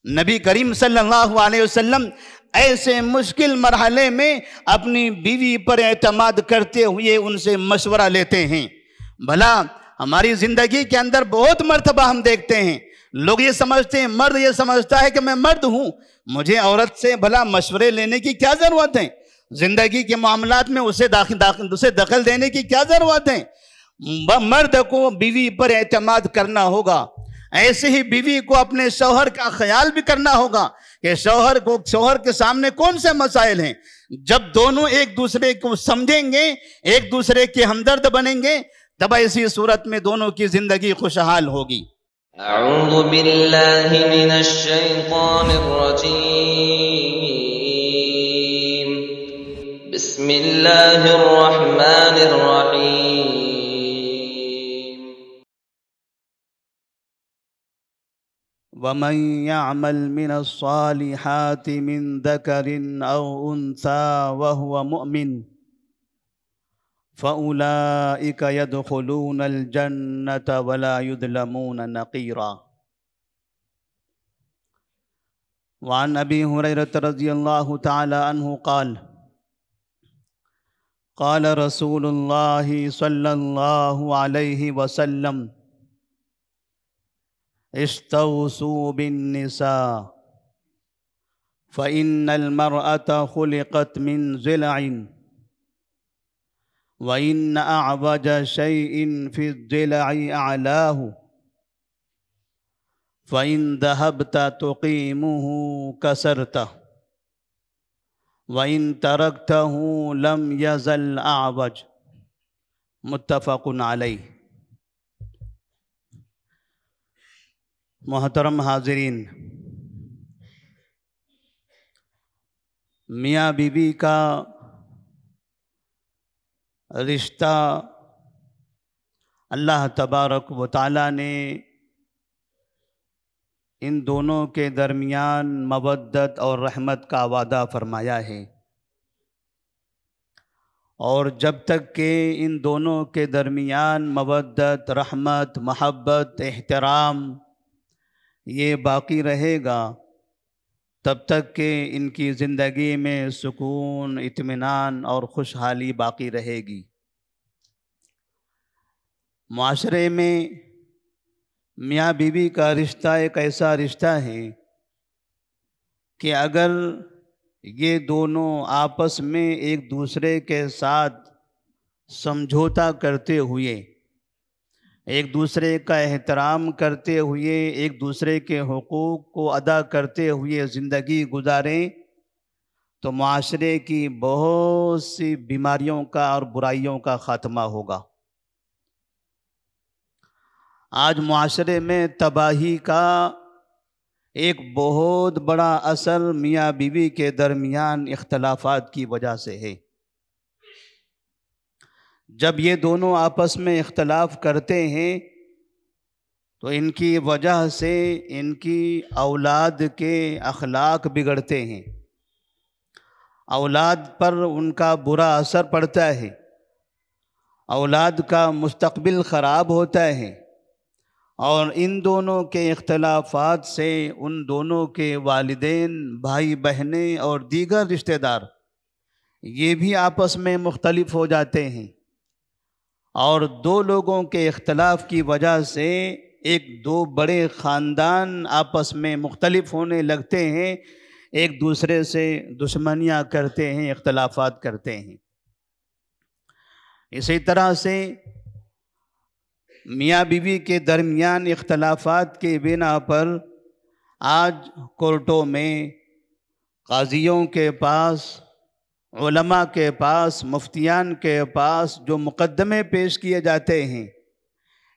نبی کریم صلی اللہ علیہ وسلم ایسے مشکل مرحلے میں اپنی بیوی پر اعتماد کرتے ہوئے ان سے مشورہ لیتے ہیں۔ بھلا ہماری زندگی کے اندر بہت مرتبہ ہم دیکھتے ہیں، لوگ یہ سمجھتے ہیں، مرد یہ سمجھتا ہے کہ میں مرد ہوں، مجھے عورت سے بھلا مشورے لینے کی کیا ضرورت ہے؟ زندگی کے معاملات میں اسے دخل دینے کی کیا ضرورت ہے؟ مرد کو بیوی پر اعتماد کرنا ہوگا، ایسے ہی بیوی کو اپنے شوہر کا خیال بھی کرنا ہوگا کہ شوہر کے سامنے کون سے مسائل ہیں۔ جب دونوں ایک دوسرے کو سمجھیں گے، ایک دوسرے کے ہمدرد بنیں گے، تب ایسی صورت میں دونوں کی زندگی خوشحال ہوگی۔ اعوذ باللہ من الشیطان الرجیم، بسم اللہ الرحمن الرحیم۔ وَمَن يَعْمَلْ مِنَ الصَّالِحَاتِ مِن ذَكَرٍ أَوْ أُنثَىٰ وَهُوَ مُؤْمِنٌ فَأُولَٰئِكَ يَدْخُلُونَ الْجَنَّةَ وَلَا يُظْلَمُونَ نَقِيرًا۔ وعن أبي هريرة رضي الله تعالى عنه قال قال رسول الله صلى الله عليه وسلم استوصوا بالنساء فإن المرأة خلقت من ضلع وإن أعوج شيء في الضلع أعلاه فإن ذهبت تقيمه كسرته وإن تركته لم يزل أعوج۔ متفق علیہ۔ محترم حاضرین، میاں بیوی کا رشتہ اللہ تبارک و تعالیٰ نے ان دونوں کے درمیان مودت اور رحمت کا وعدہ فرمایا ہے، اور جب تک کہ ان دونوں کے درمیان مودت، رحمت، محبت، احترام یہ باقی رہے گا، تب تک کہ ان کی زندگی میں سکون، اطمینان اور خوشحالی باقی رہے گی۔ معاشرے میں میاں بیوی کا رشتہ ایک ایسا رشتہ ہے کہ اگر یہ دونوں آپس میں ایک دوسرے کے ساتھ سمجھوتا کرتے ہوئے، ایک دوسرے کا احترام کرتے ہوئے، ایک دوسرے کے حقوق کو ادا کرتے ہوئے زندگی گزاریں، تو معاشرے کی بہت سی بیماریوں کا اور برائیوں کا خاتمہ ہوگا۔ آج معاشرے میں تباہی کا ایک بہت بڑا اثر میاں بیوی کے درمیان اختلافات کی وجہ سے ہے۔ جب یہ دونوں آپس میں اختلاف کرتے ہیں تو ان کی وجہ سے ان کی اولاد کے اخلاق بگڑتے ہیں، اولاد پر ان کا برا اثر پڑتا ہے، اولاد کا مستقبل خراب ہوتا ہے، اور ان دونوں کے اختلافات سے ان دونوں کے والدین، بھائی بہنیں اور دیگر رشتہ دار یہ بھی آپس میں مختلف ہو جاتے ہیں، اور دو لوگوں کے اختلاف کی وجہ سے ایک دو بڑے خاندان آپس میں مختلف ہونے لگتے ہیں، ایک دوسرے سے دشمنیاں کرتے ہیں، اختلافات کرتے ہیں۔ اسی طرح سے میاں بیوی کے درمیان اختلافات کے بنا پر آج کورٹوں میں، قاضیوں کے پاس، علماء کے پاس، مفتیان کے پاس جو مقدمے پیش کیے جاتے ہیں،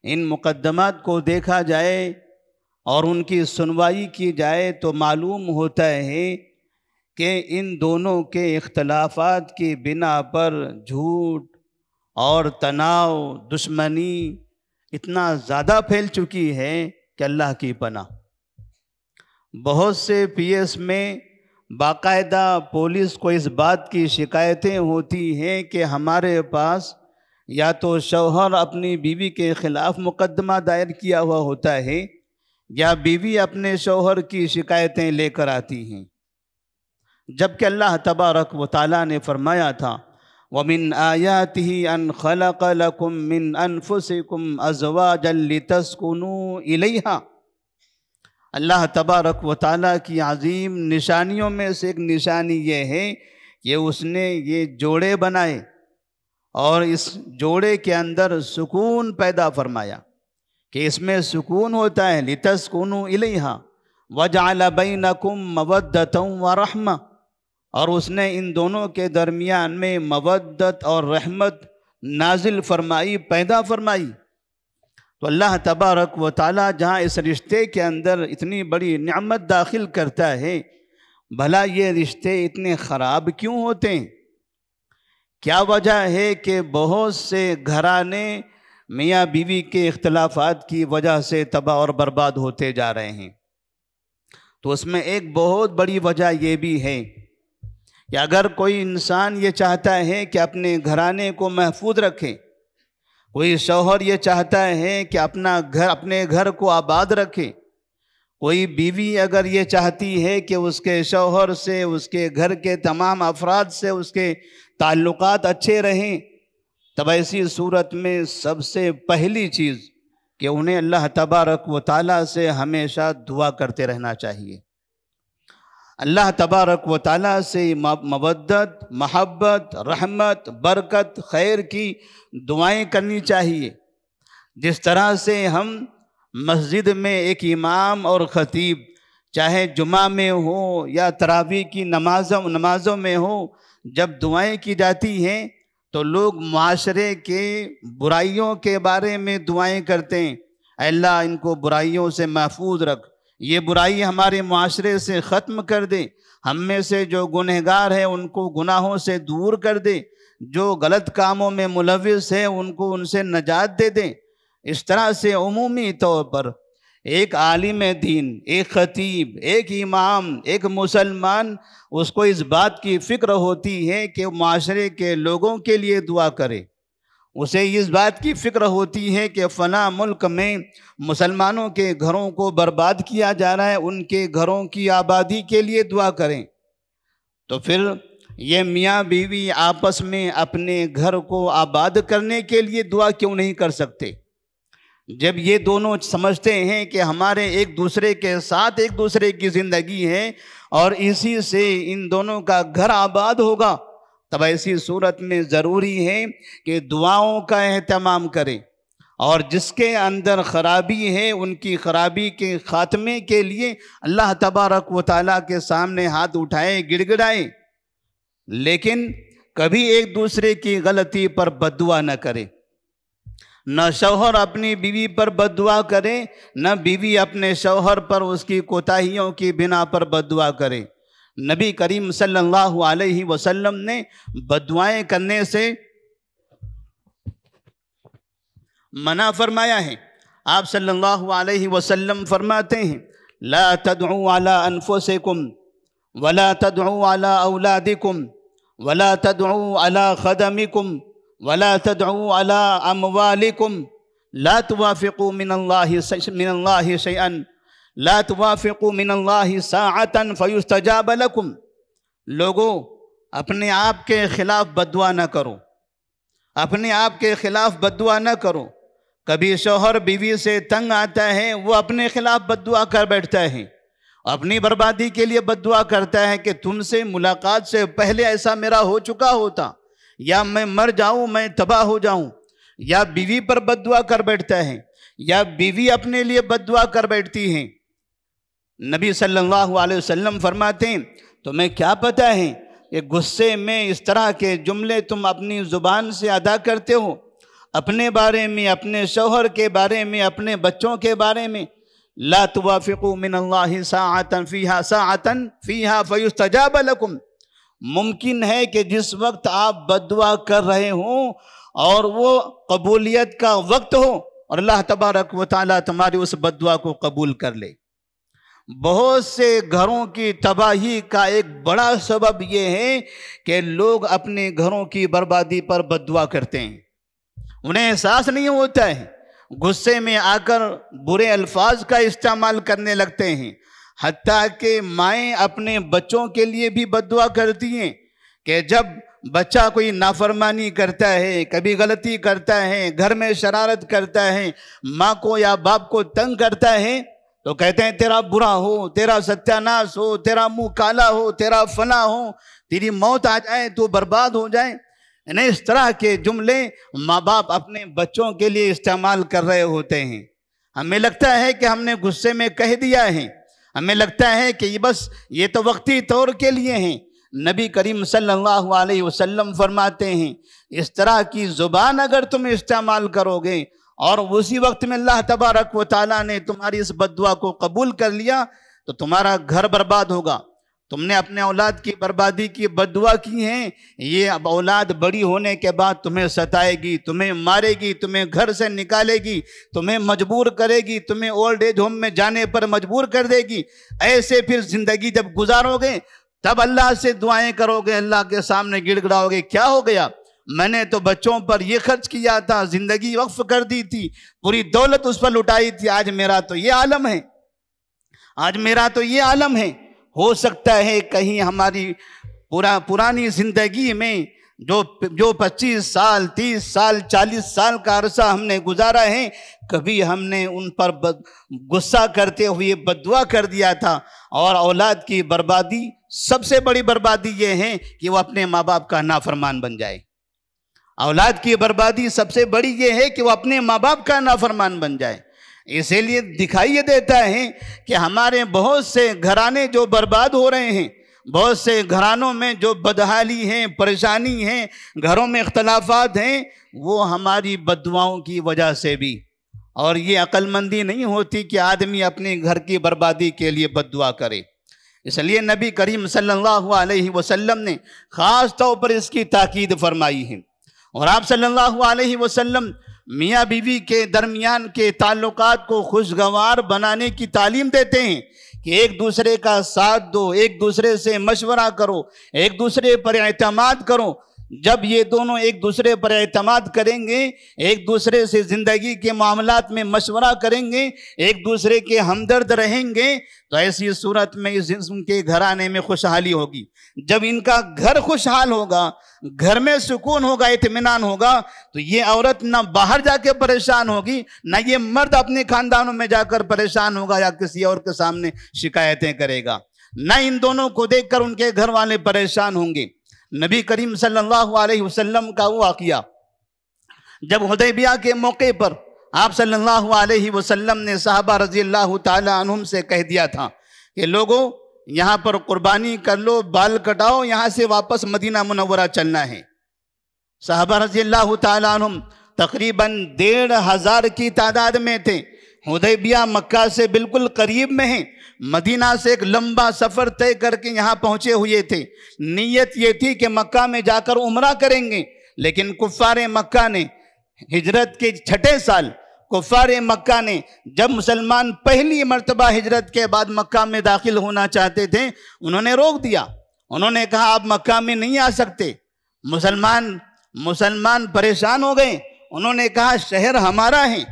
ان مقدمات کو دیکھا جائے اور ان کی سنوائی کی جائے تو معلوم ہوتا ہے کہ ان دونوں کے اختلافات کی بنا پر جھوٹ اور تناؤ، دشمنی اتنا زیادہ پھیل چکی ہے کہ اللہ کی پناہ۔ بہت سے پی ایس میں باقاعدہ پولیس کو اس بات کی شکایتیں ہوتی ہیں کہ ہمارے پاس یا تو شوہر اپنی بیوی کے خلاف مقدمہ دائر کیا ہوا ہوتا ہے، یا بیوی اپنے شوہر کی شکایتیں لے کر آتی ہیں، جبکہ اللہ تبارک و تعالیٰ نے فرمایا تھا وَمِنْ آيَاتِهِ أَنْ خَلَقَ لَكُم مِّنْ أَنفُسِكُمْ أَزْوَاجًا لِتَسْكُنُوا إِلَيْهَا۔ اللہ تبارک و تعالیٰ کی عظیم نشانیوں میں سے ایک نشانی یہ ہے کہ اس نے یہ جوڑے بنائے اور اس جوڑے کے اندر سکون پیدا فرمایا کہ اس میں سکون ہوتا ہے، لِتَسْكُنُوا إِلَيْهَا وَجَعَلَ بَيْنَكُمْ مَوَدَّةً وَرَحْمَةً، اور اس نے ان دونوں کے درمیان میں مودت اور رحمت نازل فرمائی، پیدا فرمائی۔ تو اللہ تبارک و تعالیٰ جہاں اس رشتے کے اندر اتنی بڑی نعمت داخل کرتا ہے، بھلا یہ رشتے اتنے خراب کیوں ہوتے ہیں؟ کیا وجہ ہے کہ بہت سے گھرانے میاں بیوی کے اختلافات کی وجہ سے تباہ اور برباد ہوتے جا رہے ہیں؟ تو اس میں ایک بہت بڑی وجہ یہ بھی ہے کہ اگر کوئی انسان یہ چاہتا ہے کہ اپنے گھرانے کو محفوظ رکھے، کوئی شوہر یہ چاہتا ہے کہ اپنے گھر کو آباد رکھے، کوئی بیوی اگر یہ چاہتی ہے کہ اس کے شوہر سے، اس کے گھر کے تمام افراد سے اس کے تعلقات اچھے رہیں، تب ایسی صورت میں سب سے پہلی چیز کہ انہیں اللہ تبارک و تعالیٰ سے ہمیشہ دعا کرتے رہنا چاہیے۔ اللہ تبارک و تعالیٰ سے مودت، محبت، رحمت، برکت، خیر کی دعائیں کرنی چاہیے۔ جس طرح سے ہم مسجد میں ایک امام اور خطیب چاہے جمعہ میں ہو یا تراویح کی نمازوں میں ہو، جب دعائیں کی جاتی ہیں تو لوگ معاشرے کے برائیوں کے بارے میں دعائیں کرتے ہیں، اے اللہ ان کو برائیوں سے محفوظ رکھ، یہ برائی ہمارے معاشرے سے ختم کر دے، ہم میں سے جو گنہگار ہیں ان کو گناہوں سے دور کر دے، جو غلط کاموں میں ملوث ہیں ان کو ان سے نجات دے دیں۔ اس طرح سے عمومی طور پر ایک عالم دین، ایک خطیب، ایک امام، ایک مسلمان، اس کو اس بات کی فکر ہوتی ہے کہ معاشرے کے لوگوں کے لیے دعا کرے، اسے اس بات کی فکر ہوتی ہے کہ فلاں ملک میں مسلمانوں کے گھروں کو برباد کیا جا رہا ہے، ان کے گھروں کی آبادی کے لیے دعا کریں۔ تو پھر یہ میاں بیوی آپس میں اپنے گھر کو آباد کرنے کے لیے دعا کیوں نہیں کر سکتے؟ جب یہ دونوں سمجھتے ہیں کہ ہمارے ایک دوسرے کے ساتھ ایک دوسرے کی زندگی ہے اور اسی سے ان دونوں کا گھر آباد ہوگا، تب ایسی صورت میں ضروری ہے کہ دعاؤں کا اہتمام کریں، اور جس کے اندر خرابی ہے ان کی خرابی کے خاتمے کے لیے اللہ تبارک و تعالیٰ کے سامنے ہاتھ اٹھائیں، گڑ گڑائیں، لیکن کبھی ایک دوسرے کی غلطی پر بد دعا نہ کرے۔ نہ شوہر اپنی بیوی پر بد دعا کرے، نہ بیوی اپنے شوہر پر اس کی کوتاہیوں کی بنا پر بد دعا کرے۔ نبی کریم صلی اللہ علیہ وسلم نے بد دعائیں کرنے سے منع فرمایا ہے۔ آپ صلی اللہ علیہ وسلم فرماتے ہیں لا تدعوا علی انفسکم ولا تدعوا علی اولادکم ولا تدعوا علی خدمکم ولا تدعوا علی اموالکم لا توافقوا من اللہ شیئا لا توافقوا من اللہ ساعتا فیستجاب لکم۔ لوگوں، اپنے آپ کے خلاف بد دعا نہ کرو، اپنے آپ کے خلاف بد دعا نہ کرو۔ کبھی شوہر بیوی سے تنگ آتا ہے، وہ اپنے خلاف بد دعا کر بیٹھتا ہے، اپنی بربادی کے لیے بد دعا کرتا ہے کہ تم سے ملاقات سے پہلے ایسا میرا ہو چکا ہوتا، یا میں مر جاؤں، میں تباہ ہو جاؤں۔ یا بیوی پر بد دعا کر بیٹھتا ہے، یا بیوی اپنے لیے بد دعا کر بیٹھتی ہیں۔ نبی صلی اللہ علیہ وسلم فرماتے ہیں تمہیں کیا پتہ ہے کہ غصے میں اس طرح کے جملے تم اپنی زبان سے ادا کرتے ہو، اپنے بارے میں، اپنے شوہر کے بارے میں، اپنے بچوں کے بارے میں۔ لا توافقوا من اللہ ساعتا فیہا فیستجاب لکم۔ ممکن ہے کہ جس وقت آپ بد دعا کر رہے ہوں اور وہ قبولیت کا وقت ہو اور اللہ تبارک و تعالیٰ تمہاری اس بد دعا کو قبول کر لے۔ بہت سے گھروں کی تباہی کا ایک بڑا سبب یہ ہے کہ لوگ اپنے گھروں کی بربادی پر بد دعا کرتے ہیں، انہیں احساس نہیں ہوتا ہے، غصے میں آ کر برے الفاظ کا استعمال کرنے لگتے ہیں، حتیٰ کہ مائیں اپنے بچوں کے لیے بھی بد دعا کرتی ہیں کہ جب بچہ کوئی نافرمانی کرتا ہے، کبھی غلطی کرتا ہے، گھر میں شرارت کرتا ہے، ماں کو یا باپ کو تنگ کرتا ہے، تو کہتے ہیں تیرا برا ہو، تیرا ستیاناش ہو، تیرا منہ کالا ہو، تیرا فلاں ہو، تیری موت آ جائے، تو برباد ہو جائے۔ یعنی اس طرح کے جملے ماں باپ اپنے بچوں کے لیے استعمال کر رہے ہوتے ہیں۔ ہمیں لگتا ہے کہ ہم نے غصے میں کہہ دیا ہے، ہمیں لگتا ہے کہ یہ تو وقتی طور کے لیے ہیں۔ نبی کریم صلی اللہ علیہ وسلم فرماتے ہیں اس طرح کی زبان اگر تم استعمال کرو گے اور اسی وقت میں اللہ تبارک و تعالیٰ نے تمہاری اس بد دعا کو قبول کر لیا تو تمہارا گھر برباد ہوگا۔ تم نے اپنے اولاد کی بربادی کی بد دعا کی ہے، یہ اب اولاد بڑی ہونے کے بعد تمہیں ستائے گی، تمہیں مارے گی، تمہیں گھر سے نکالے گی، تمہیں مجبور کرے گی، تمہیں اولڈ ایج ہوم میں جانے پر مجبور کر دے گی۔ ایسے پھر زندگی جب گزارو گے تب اللہ سے دعائیں کرو گے، اللہ کے سامنے گڑ گڑاؤ گے، کیا ہو گیا؟ میں نے تو بچوں پر یہ خرچ کیا تھا، زندگی وقف کر دی تھی، پوری دولت اس پر لٹائی تھی، آج میرا تو یہ عالم ہے، آج میرا تو یہ عالم ہے۔ ہو سکتا ہے کہیں ہماری پرانی زندگی میں جو 25 سال 30 سال 40 سال کا عرصہ ہم نے گزارا ہے، کبھی ہم نے ان پر غصہ کرتے ہوئے بد دعا کر دیا تھا۔ اور اولاد کی بربادی، سب سے بڑی بربادی یہ ہے کہ وہ اپنے ماں باپ کا نافرمان بن جائے۔ اولاد کی بربادی سب سے بڑی یہ ہے کہ وہ اپنے ماں باپ کا نافرمان بن جائے۔ اسی لیے دکھائی یہ دیتا ہے کہ ہمارے بہت سے گھرانے جو برباد ہو رہے ہیں، بہت سے گھرانوں میں جو بدحالی ہیں، پریشانی ہیں، گھروں میں اختلافات ہیں، وہ ہماری بد دعاؤں کی وجہ سے بھی۔ اور یہ عقل مندی نہیں ہوتی کہ آدمی اپنے گھر کی بربادی کے لیے بد دعا کرے۔ اس لیے نبی کریم صلی اللہ علیہ وسلم نے خاص طور پر اس کی تاکید فرمائی ہے۔ اور آپ صلی اللہ علیہ وسلم میاں بیوی کے درمیان کے تعلقات کو خوشگوار بنانے کی تعلیم دیتے ہیں کہ ایک دوسرے کا ساتھ دو، ایک دوسرے سے مشورہ کرو، ایک دوسرے پر اعتماد کرو۔ جب یہ دونوں ایک دوسرے پر اعتماد کریں گے، ایک دوسرے سے زندگی کے معاملات میں مشورہ کریں گے، ایک دوسرے کے ہمدرد رہیں گے، تو ایسی صورت میں اس جسم کے گھرانے میں خوشحالی ہوگی۔ جب ان کا گھر خوشحال ہوگا، گھر میں سکون ہوگا، اطمینان ہوگا، تو یہ عورت نہ باہر جا کے پریشان ہوگی، نہ یہ مرد اپنے خاندانوں میں جا کر پریشان ہوگا یا کسی اور کے سامنے شکایتیں کرے گا، نہ ان دونوں کو دیکھ کر ان کے گھر والے پریشان ہوں گے۔ نبی کریم صلی اللہ علیہ وسلم کا وہ واقعہ جب حدیبیہ کے موقع پر آپ صلی اللہ علیہ وسلم نے صحابہ رضی اللہ تعالی عنہم سے کہہ دیا تھا کہ لوگوں یہاں پر قربانی کر لو، بال کٹاؤ، یہاں سے واپس مدینہ منورہ چلنا ہے۔ صحابہ رضی اللہ تعالی عنہم تقریباً 1500 کی تعداد میں تھے۔ حدیبیہ مکہ سے بالکل قریب میں ہیں، مدینہ سے ایک لمبا سفر طے کر کے یہاں پہنچے ہوئے تھے۔ نیت یہ تھی کہ مکہ میں جا کر عمرہ کریں گے، لیکن کفار مکہ نے ہجرت کے 6 سال کفار مکہ نے جب مسلمان پہلی مرتبہ ہجرت کے بعد مکہ میں داخل ہونا چاہتے تھے، انہوں نے روک دیا۔ انہوں نے کہا آپ مکہ میں نہیں آ سکتے۔ مسلمان پریشان ہو گئے۔ انہوں نے کہا شہر ہمارا ہے،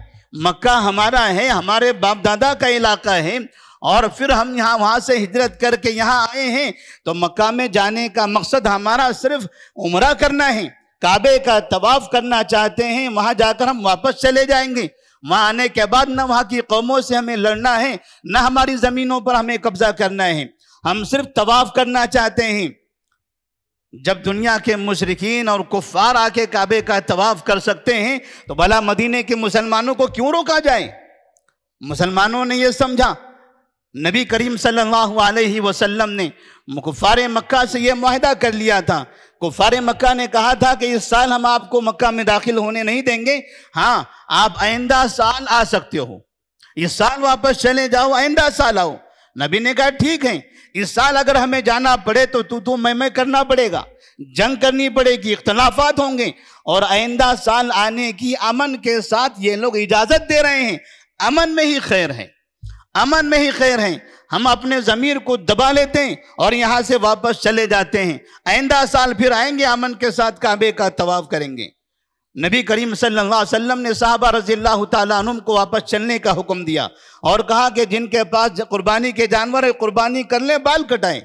مکہ ہمارا ہے، ہمارے باپ دادا کا علاقہ ہے، اور پھر ہم وہاں سے ہجرت کر کے یہاں آئے ہیں، تو مکہ میں جانے کا مقصد ہمارا صرف عمرہ کرنا ہے، کعبے کا طواف کرنا چاہتے ہیں، وہاں جا کر ہم واپس چلے جائیں گے۔ وہاں آنے کے بعد نہ وہاں کی قوموں سے ہمیں لڑنا ہے، نہ ہماری زمینوں پر ہمیں قبضہ کرنا ہے، ہم صرف طواف کرنا چاہتے ہیں۔ جب دنیا کے مشرکین اور کفار آ کے کعبے کا طواف کر سکتے ہیں تو بھلا مدینے کے مسلمانوں کو کیوں روکا جائے؟ مسلمانوں نے یہ سمجھا۔ نبی کریم صلی اللہ علیہ وسلم نے کفار مکہ سے یہ معاہدہ کر لیا تھا۔ کفار مکہ نے کہا تھا کہ اس سال ہم آپ کو مکہ میں داخل ہونے نہیں دیں گے، ہاں آپ آئندہ سال آ سکتے ہو، اس سال واپس چلے جاؤ، آئندہ سال آؤ۔ نبی نے کہا ٹھیک ہے، اس سال اگر ہمیں جانا پڑے تو میں کرنا پڑے گا، جنگ کرنی پڑے گی، اختلافات ہوں گے، اور آئندہ سال آنے کی امن کے ساتھ یہ لوگ اجازت دے رہے ہیں۔ امن میں ہی خیر ہے، امن میں ہی خیر ہے۔ ہم اپنے ضمیر کو دبا لیتے ہیں اور یہاں سے واپس چلے جاتے ہیں، آئندہ سال پھر آئیں گے، امن کے ساتھ کعبے کا طواف کریں گے۔ نبی کریم صلی اللہ علیہ وسلم نے صحابہ رضی اللہ تعالیٰ عنہم کو واپس چلنے کا حکم دیا اور کہا کہ جن کے پاس قربانی کے جانور ہے قربانی کر لیں، بال کٹائیں۔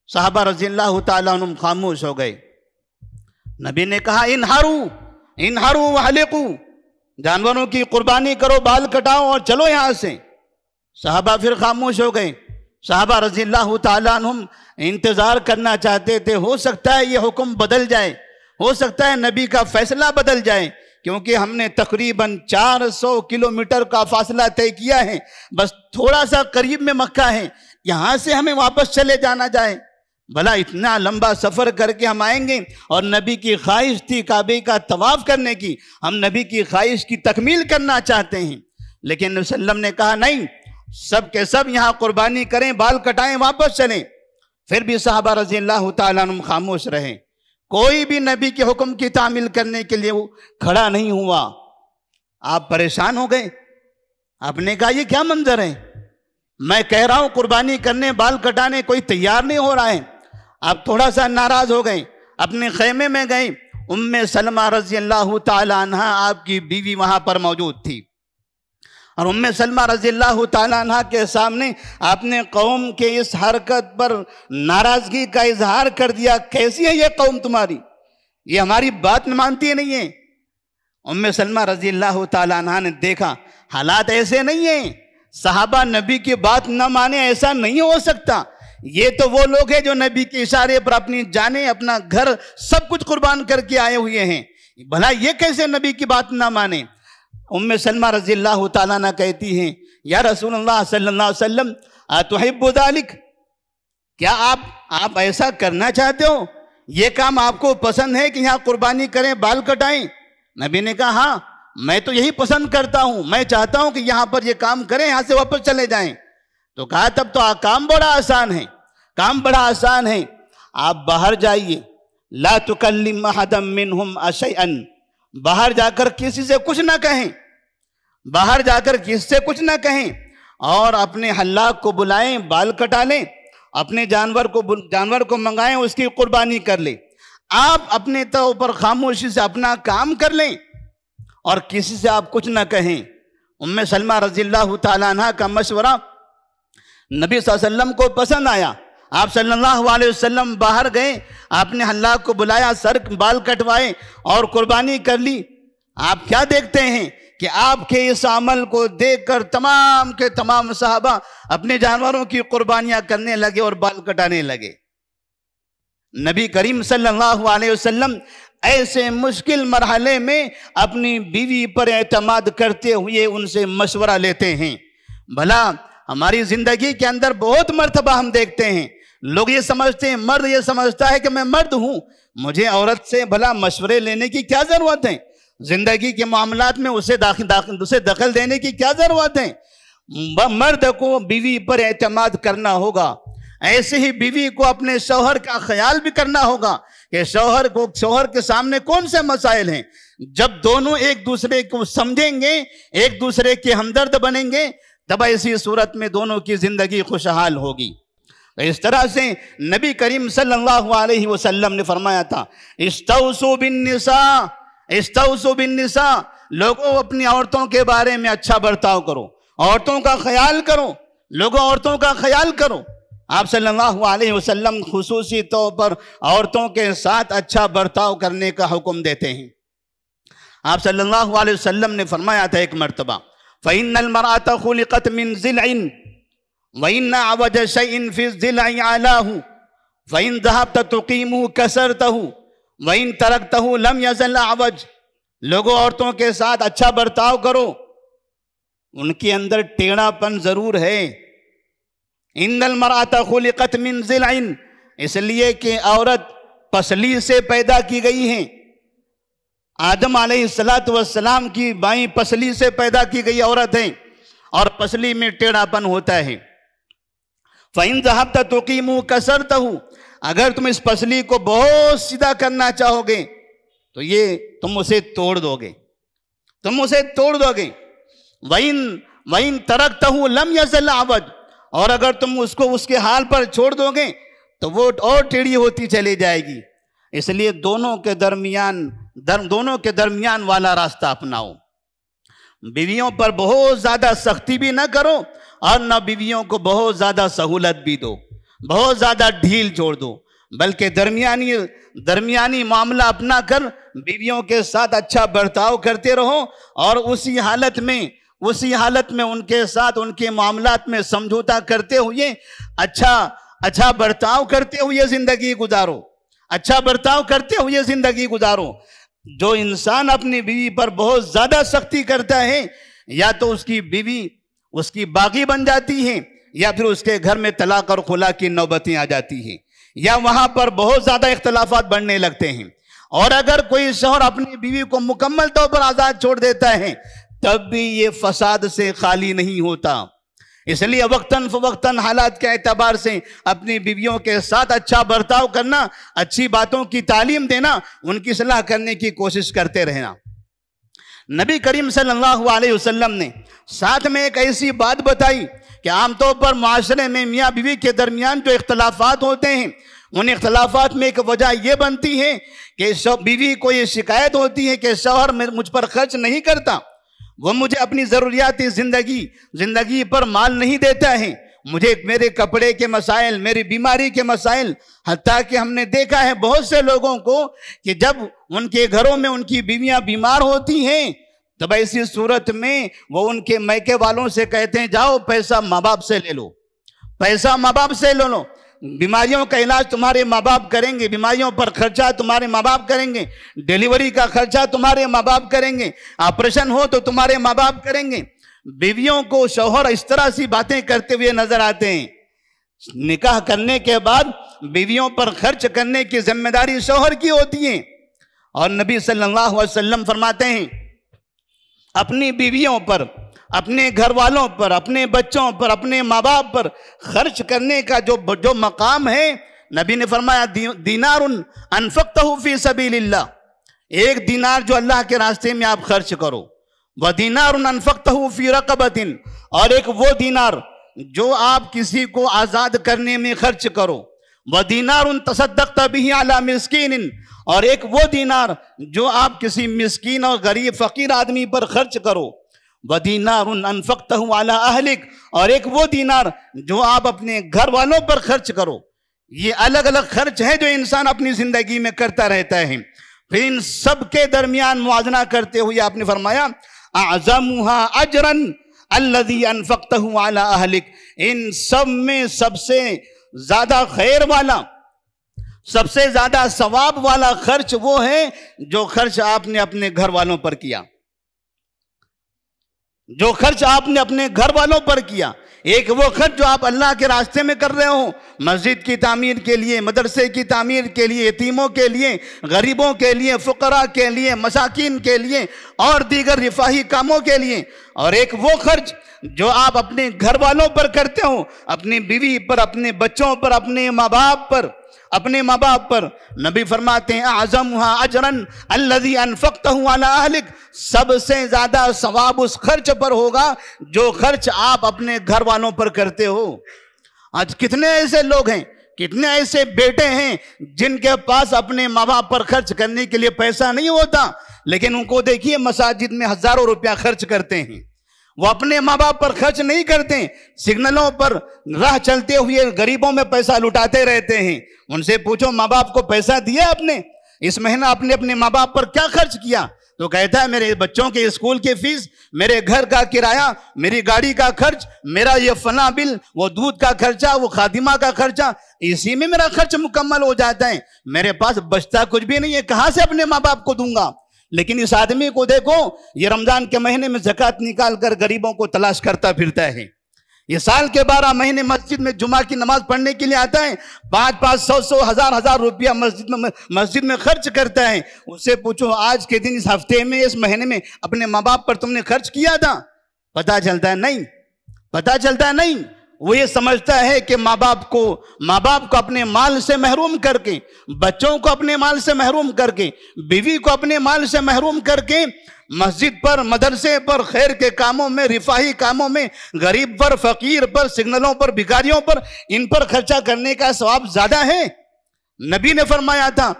صحابہ رضی اللہ تعالیٰ عنہم خاموش ہو گئے۔ نبی نے کہا انحروا وحلقوا، جانوروں کی قربانی کرو، بال کٹاؤ اور چلو یہاں سے۔ صحابہ پھر خاموش ہو گئے۔ صحابہ رضی اللہ تعالیٰ عنہم انتظار کرنا چاہتے تھے، ہو سکتا ہے یہ حکم بدل جائے، ہو سکتا ہے نبی کا فیصلہ بدل جائے، کیونکہ ہم نے تقریباً 400 کلومیٹر کا فاصلہ طے کیا ہے، بس تھوڑا سا قریب میں مکہ ہے، یہاں سے ہمیں واپس چلے جانا جائے، بھلا اتنا لمبا سفر کر کے ہم آئیں گے۔ اور نبی کی خواہش تھی کعبے کا طواف کرنے کی، ہم نبی کی خواہش کی تکمیل کرنا چاہتے ہیں، لیکن نبی صلی اللہ علیہ وسلم نے کہا نہیں، سب کے سب یہاں قربانی کریں، بال کٹائیں، واپس چلیں۔ پھر بھی صحابہ رضی اللہ تعالیٰ عنہم خاموش رہے، کوئی بھی نبی کے حکم کی تعمیل کرنے کے لیے وہ کھڑا نہیں ہوا۔ آپ پریشان ہو گئے، آپ نے کہا یہ کیا منظر ہے، میں کہہ رہا ہوں قربانی کرنے، بال کٹانے، کوئی تیار نہیں ہو رہا ہے۔ آپ تھوڑا سا ناراض ہو گئے، اپنے خیمے میں گئے۔ ام سلمہ رضی اللہ تعالیٰ عنہ آپ کی بیوی وہاں پر موجود تھی، اور ام سلمہ رضی اللہ تعالیٰ عنہ کے سامنے آپ نے قوم کے اس حرکت پر ناراضگی کا اظہار کر دیا، کیسی ہے یہ قوم تمہاری، یہ ہماری بات مانتی نہیں ہے۔ ام سلمہ رضی اللہ تعالیٰ عنہ نے دیکھا حالات ایسے نہیں ہیں، صحابہ نبی کی بات نہ مانے، ایسا نہیں ہو سکتا، یہ تو وہ لوگ ہیں جو نبی کے اشارے پر اپنی جانیں، اپنا گھر، سب کچھ قربان کر کے آئے ہوئے ہیں، بھلا یہ کیسے نبی کی بات نہ مانے۔ ام سلمہ رضی اللہ تعالیٰ عنہ کہتی ہیں یا رسول اللہ صلی اللہ علیہ وسلم اتحب ذلک، کیا آپ ایسا کرنا چاہتے ہو، یہ کام آپ کو پسند ہے کہ یہاں قربانی کریں، بال کٹائیں؟ نبی نے کہا ہاں میں تو یہی پسند کرتا ہوں، میں چاہتا ہوں کہ یہاں پر یہ کام کریں، یہاں سے واپس چلے جائیں۔ تو کہا تب تو کام بڑا آسان ہے، کام بڑا آسان ہے، آپ باہر جائیے، لا تکلم احدا منہم شیئا، باہر جا کر کسی سے کچھ نہ کہیں، باہر جا کر کسی سے کچھ نہ کہیں، اور اپنے حلاق کو بلائیں، بال کٹا لیں، اپنے جانور کو منگائیں، اس کی قربانی کر لیں، آپ اپنے طور پر خاموشی سے اپنا کام کر لیں اور کسی سے آپ کچھ نہ کہیں۔ ام سلمہ رضی اللہ تعالیٰ عنہ کا مشورہ نبی صلی اللہ علیہ وسلم کو پسند آیا۔ آپ صلی اللہ علیہ وسلم باہر گئے، آپ نے حلاق کو بلایا، سر بال کٹوائے اور قربانی کر لی۔ آپ کیا دیکھتے ہیں کہ آپ کے اس عمل کو دیکھ کر تمام کے تمام صحابہ اپنے جانوروں کی قربانیاں کرنے لگے اور بال کٹانے لگے۔ نبی کریم صلی اللہ علیہ وسلم ایسے مشکل مرحلے میں اپنی بیوی پر اعتماد کرتے ہوئے ان سے مشورہ لیتے ہیں۔ بھلا ہماری زندگی کے اندر بہت مرتبہ ہم دیکھتے ہیں، لوگ یہ سمجھتے ہیں، مرد یہ سمجھتا ہے کہ میں مرد ہوں، مجھے عورت سے بھلا مشورے لینے کی کیا ضرورت ہے، زندگی کے معاملات میں اسے دخل دینے کی کیا ضرورت ہے۔ مرد کو بیوی پر اعتماد کرنا ہوگا، ایسے ہی بیوی کو اپنے شوہر کا خیال بھی کرنا ہوگا کہ شوہر کے سامنے کون سے مسائل ہیں۔ جب دونوں ایک دوسرے کو سمجھیں گے، ایک دوسرے کے ہمدرد بنیں گے، تب ایسی صورت میں دونوں کی زندگی خوشحال ہوگی۔ اس طرح سے نبی کریم صلی اللہ علیہ وسلم نے فرمایا تھا استوصوا بالنساء، استوصوا بالنساء، لوگوں اپنی عورتوں کے بارے میں اچھا برتاؤ کرو، عورتوں کا خیال کرو، لوگوں عورتوں کا خیال کرو۔ آپ صلی اللہ علیہ وسلم خصوصی طور پر عورتوں کے ساتھ اچھا برتاؤ کرنے کا حکم دیتے ہیں۔ آپ صلی اللہ علیہ وسلم نے فرمایا تھا ایک مرتبہ فَإِنَّ الْمَرْأَةَ خُلِقَتْ مِنْ ضِلْعٍ وَإِنَّ عَوَجَ شَيْءٍ فِي الضِّلْعِ عَلَاهُ فَإِنْ ذَهَبْتَ تُقِيمُهُ كَسَرْتَهُ وَإِنْ تَرَكْتَهُ لَمْ يَزَلْ عَوَجْ۔ لوگوں عورتوں کے ساتھ اچھا برتاؤ کرو، ان کے اندر ٹیڑھا پن ضرور ہے۔ ان المرأة خلقت من ضلع، اس لیے کہ عورت پسلی سے پیدا کی گئی ہیں، آدم علیہ السلام کی بائیں پسلی سے پیدا کی گئی عورت ہیں، اور پسلی میں ٹیڑھا پن ہوتا ہے۔ فَإِن ذَهَبْتَ تُقِيمُهُ كَسَرْتَهُ، اگر تم اس پسلی کو بہت سیدھا کرنا چاہو گے تو یہ تم اسے توڑ دو گے، تم اسے توڑ دو گے۔ وَإِن تَرَكْتَهُ لَمْ يَزَلْ عَوَجْ، اور اگر تم اس کو اس کے حال پر چھوڑ دو گے تو وہ اور ٹیڑھی ہوتی چلی جائے گی۔ اس لیے دونوں کے درمیان دونوں کے درمیان والا راستہ اپناؤ. بیویوں پر بہت زیادہ سختی بھی نہ کرو اور نہ بیویوں کو بہت زیادہ سہولت بھی دو، بہت زیادہ ڈھیل چھوڑ دو، بلکہ درمیانی معاملہ اپنا کر بیویوں کے ساتھ اچھا برتاؤ کرتے رہو، اور اسی حالت میں ان کے ساتھ ان کے معاملات میں سمجھوتا کرتے ہوئے اچھا برتاؤ کرتے ہوئے زندگی گزارو، اچھا برتاؤ کرتے ہوئے زندگی گزارو. جو انسان اپنی بیوی پر بہت زیادہ سختی کرتا ہے، یا تو اس کی بیوی اس کی باغی بن جاتی ہے، یا پھر اس کے گھر میں طلاق اور خلا کی نوبتیں آ جاتی ہیں، یا وہاں پر بہت زیادہ اختلافات بڑھنے لگتے ہیں. اور اگر کوئی شوہر اپنی بیوی کو مکمل طور پر آزاد چھوڑ دیتا ہے تب بھی یہ فساد سے خالی نہیں ہوتا. اس لیے وقتاً فوقتاً حالات کے اعتبار سے اپنی بیویوں کے ساتھ اچھا برتاؤ کرنا، اچھی باتوں کی تعلیم دینا، ان کی صلاح کرنے کی کوشش کرتے رہنا. نبی کریم صلی اللہ علیہ وسلم نے ساتھ میں ایک ایسی بات بتائی کہ عام طور پر معاشرے میں میاں بیوی کے درمیان جو اختلافات ہوتے ہیں، ان اختلافات میں ایک وجہ یہ بنتی ہے کہ بیوی کو یہ شکایت ہوتی ہے کہ شوہر مجھ پر خرچ نہیں کرتا، وہ مجھے اپنی ضروریات زندگی پر مال نہیں دیتا ہے، مجھے میرے کپڑے کے مسائل، میری بیماری کے مسائل. حتیٰ کہ ہم نے دیکھا ہے بہت سے لوگوں کو کہ جب ان کے گھروں میں ان کی بیویاں بیمار ہوتی ہیں تب ایسی صورت میں وہ ان کے میکے والوں سے کہتے ہیں جاؤ پیسہ ماں باپ سے لے لو، پیسہ ماں باپ سے لے لو، بیماریوں کا علاج تمہارے ماں باپ کریں گے، بیماریوں پر خرچہ تمہارے ماں باپ کریں گے، ڈیلیوری کا خرچہ تمہارے ماں باپ کریں گے، آپریشن ہو تو تمہارے ماں باپ کریں گے. بیویوں کو شوہر اس طرح سی باتیں کرتے ہوئے نظر آتے ہیں. نکاح کرنے کے بعد بیویوں پر خرچ کرنے کی ذمہ داری شوہر کی ہوتی ہے، اور نبی صلی اللہ علیہ وسلم فرماتے ہیں اپنی بیویوں پر، اپنے گھر والوں پر، اپنے بچوں پر، اپنے ماں باپ پر خرچ کرنے کا جو مقام ہے، نبی نے فرمایا دینار انفقتہ فی سبیل اللہ، ایک دینار جو اللہ کے راستے میں آپ خرچ کرو، وَدِينَارٌ أَنفَقْتَهُ فِي رَقَبَةٍ، اور ایک وہ دینار جو آپ کسی کو آزاد کرنے میں خرچ کرو، وَدِينَارٌ تَصَدَّقْتَ بِهِ عَلَى مِسْكِينٍ، اور ایک وہ دینار جو آپ کسی مسکین اور غریب فقیر آدمی پر خرچ کرو، وَدِينَارٌ أَنفَقْتَهُ عَلَى أَهْلِكَ، اور ایک وہ دینار جو آپ اپنے گھر والوں پر خرچ کرو. یہ الگ الگ خرچ ہے جو انسان اپنی زندگی میں کرتا رہتا ہے. پھر ان سب کے درمیان موازنہ کرتے ہوئے آپ نے فرمایا اعظمها اجرا الذي انفقته على اهلك، ان سب میں سب سے زیادہ خیر والا، سب سے زیادہ ثواب والا خرچ وہ ہے جو خرچ آپ نے اپنے گھر والوں پر کیا، جو خرچ آپ نے اپنے گھر والوں پر کیا. ایک وہ خرچ جو آپ اللہ کے راستے میں کر رہے ہو، مسجد کی تعمیر کے لیے، مدرسے کی تعمیر کے لیے، یتیموں کے لیے، غریبوں کے لیے، فقراء کے لیے، مساکین کے لیے اور دیگر رفاہی کاموں کے لیے. اور ایک وہ خرچ جو آپ اپنے گھر والوں پر کرتے ہو، اپنی بیوی پر، اپنے بچوں پر، اپنے ماں باپ پر. نبی فرماتے ہیں اعظمها اجرا الذي انفقته على اهلك، سب سے زیادہ ثواب اس خرچ پر ہوگا جو خرچ آپ اپنے گھر والوں پر کرتے ہو. آج کتنے ایسے لوگ ہیں، کتنے ایسے بیٹے ہیں جن کے پاس اپنے ماں باپ پر خرچ کرنے کے لیے پیسہ نہیں ہوتا، لیکن ان کو دیکھیے مساجد میں ہزاروں روپیہ خرچ کرتے ہیں. وہ اپنے ماں باپ پر خرچ نہیں کرتے، سگنلوں پر راہ چلتے ہوئے غریبوں میں پیسہ لٹاتے رہتے ہیں. ان سے پوچھو ماں باپ کو پیسہ دیا آپ نے، اس مہینہ آپ نے اپنے ماں باپ پر کیا خرچ کیا؟ تو کہتا ہے میرے بچوں کے اسکول کی فیس، میرے گھر کا کرایہ، میری گاڑی کا خرچ، میرا یہ فلاں بل، وہ دودھ کا خرچہ، وہ خادمہ کا خرچہ، اسی میں میرا خرچ مکمل ہو جاتا ہے، میرے پاس بچتا کچھ بھی نہیں ہے، کہاں سے اپنے ماں باپ کو دوں گا؟ لیکن اس آدمی کو دیکھو، یہ رمضان کے مہینے میں زکوٰۃ نکال کر غریبوں کو تلاش کرتا پھرتا ہے. یہ سال کے 12 مہینے مسجد میں جمعہ کی نماز پڑھنے کے لیے آتا ہے، 500 ہزار روپیہ مسجد میں خرچ کرتا ہے. اس سے پوچھو آج کے دن، اس ہفتے میں، اس مہینے میں اپنے ماں باپ پر تم نے خرچ کیا تھا؟ پتہ چلتا ہے نہیں. وہ یہ سمجھتا ہے کہ ماں باپ کو اپنے مال سے محروم کر کے، بچوں کو اپنے مال سے محروم کر کے، بیوی کو اپنے مال سے محروم کر کے، مسجد پر، مدرسے پر، خیر کے کاموں میں، رفاہی کاموں میں، غریب پر، فقیر پر، سگنلوں پر، بھکاریوں پر، ان پر خرچہ کرنے کا ثواب زیادہ ہے. نبی نے فرمایا تھا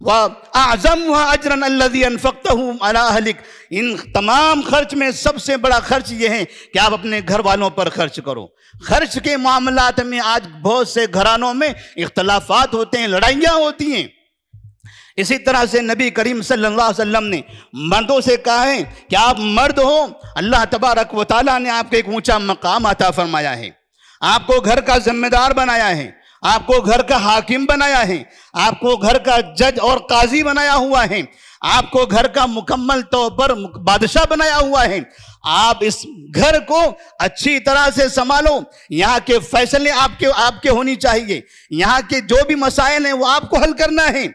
وَأَعْظَمُهَا أَجْرًا الَّذِي أَنفَقْتَهُ عَلَىٰ أَهْلِكَ، ان تمام خرچ میں سب سے بڑا خرچ یہ ہے کہ آپ اپنے گھر والوں پر خرچ کرو۔ خرچ کے معاملات میں آج بہت سے گھرانوں میں اختلافات ہوتے ہیں، لڑائیاں ہوتی ہیں۔ اسی طرح سے نبی کریم صلی اللہ علیہ وسلم نے مردوں سے کہا ہے کہ آپ مرد ہو، اللہ تبارک و تعالیٰ نے آپ کو ایک اونچا مقام عطا فرمایا ہے، آپ کو گھر کا ذمہ دار بنایا ہے، آپ کو گھر کا حاکم بنایا ہے، آپ کو گھر کا جج اور قاضی بنایا ہوا ہے، آپ کو گھر کا مکمل طور پر بادشاہ بنایا ہوا ہے۔ آپ اس گھر کو اچھی طرح سے سنبھالو، یہاں کے فیصلے آپ کے ہونی چاہیے، یہاں کے جو بھی مسائل ہیں وہ آپ کو حل کرنا ہے۔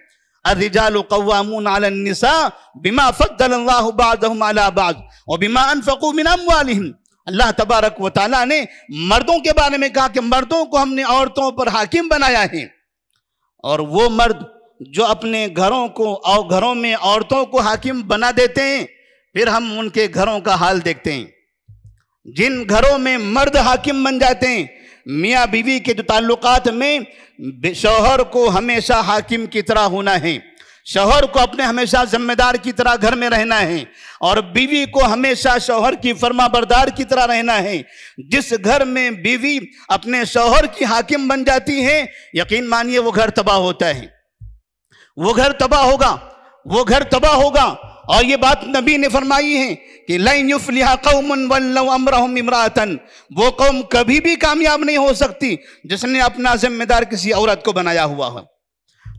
الرجال قوامون علی النساء بما فضل اللہ بعضهم علی بعض وبما انفقوا من اموالهم۔ اللہ تبارک و تعالیٰ نے مردوں کے بارے میں کہا کہ مردوں کو ہم نے عورتوں پر حاکم بنایا ہے، اور وہ مرد جو اپنے گھروں میں عورتوں کو حاکم بنا دیتے ہیں، پھر ہم ان کے گھروں کا حال دیکھتے ہیں۔ جن گھروں میں مرد حاکم بن جاتے ہیں، میاں بیوی کے جو تعلقات میں شوہر کو ہمیشہ حاکم کی طرح ہونا ہے، شوہر کو اپنے ہمیشہ ذمہ دار کی طرح گھر میں رہنا ہے، اور بیوی کو ہمیشہ شوہر کی فرما بردار کی طرح رہنا ہے۔ جس گھر میں بیوی اپنے شوہر کی حاکم بن جاتی ہے، یقین مانیے وہ گھر تباہ ہوتا ہے، وہ گھر تباہ ہوگا، وہ گھر تباہ ہوگا۔ اور یہ بات نبی نے فرمائی ہے کہ لَن يُفْلِحَ قَوْمٌ وَلَّوْا أَمْرَهُمْ امْرَأَةً، وہ قوم کبھی بھی کامیاب نہیں ہو سکتی جس نے اپنا ذمہ دار کسی عورت کو بنایا ہوا ہو،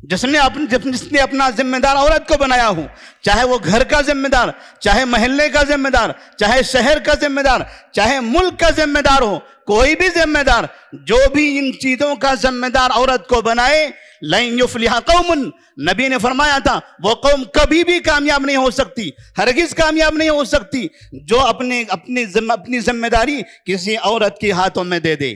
جس نے اپنا ذمہ دار عورت کو بنایا ہو، چاہے وہ گھر کا ذمہ دار، چاہے محلے کا ذمہ دار، چاہے شہر کا ذمہ دار، چاہے ملک کا ذمہ دار ہو، کوئی بھی ذمہ دار جو بھی ان چیزوں کا ذمہ دار عورت کو بنائے، لَن يُفْلِحَ قَوْمٌ، نبی نے فرمایا تھا وہ قوم کبھی بھی کامیاب نہیں ہو سکتی، ہرگز کامیاب نہیں ہو سکتی جو اپنی ذمہ داری کسی عورت کے ہاتھوں میں دے دے۔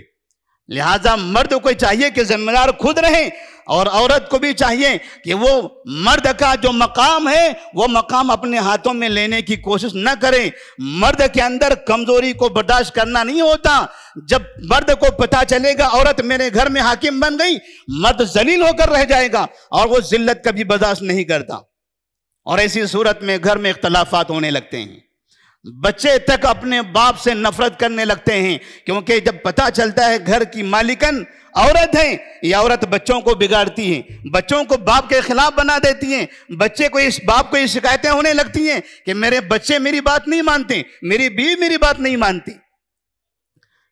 لہٰذا مرد کو چاہیے کہ ذمہ دار خود رہے، اور عورت کو بھی چاہیے کہ وہ مرد کا جو مقام ہے وہ مقام اپنے ہاتھوں میں لینے کی کوشش نہ کرے۔ مرد کے اندر کمزوری کو برداشت کرنا نہیں ہوتا۔ جب مرد کو پتہ چلے گا عورت میرے گھر میں حاکم بن گئی، مرد ذلیل ہو کر رہ جائے گا اور وہ ذلت کبھی برداشت نہیں کرتا، اور ایسی صورت میں گھر میں اختلافات ہونے لگتے ہیں۔ بچے تک اپنے باپ سے نفرت کرنے لگتے ہیں، کیونکہ جب پتہ چلتا ہے گھر کی مالکن عورت ہے، یہ عورت بچوں کو بگاڑتی ہے، بچوں کو باپ کے خلاف بنا دیتی ہیں، بچے کو باپ کو یہ شکایتیں ہونے لگتی ہیں کہ میرے بچے میری بات نہیں مانتے، میری بیوی میری بات نہیں مانتی۔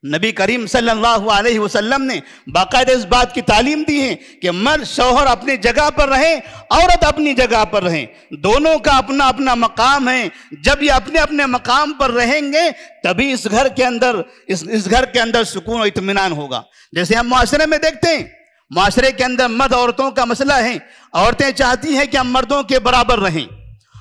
نبی کریم صلی اللہ علیہ وسلم نے باقاعدہ اس بات کی تعلیم دی ہے کہ مرد شوہر اپنی جگہ پر رہے، عورت اپنی جگہ پر رہے، دونوں کا اپنا اپنا مقام ہے۔ جب یہ اپنے اپنے مقام پر رہیں گے تبھی اس گھر کے اندر سکون و اطمینان ہوگا۔ جیسے ہم معاشرے میں دیکھتے ہیں، معاشرے کے اندر مرد عورتوں کا مسئلہ ہے، عورتیں چاہتی ہیں کہ ہم مردوں کے برابر رہیں،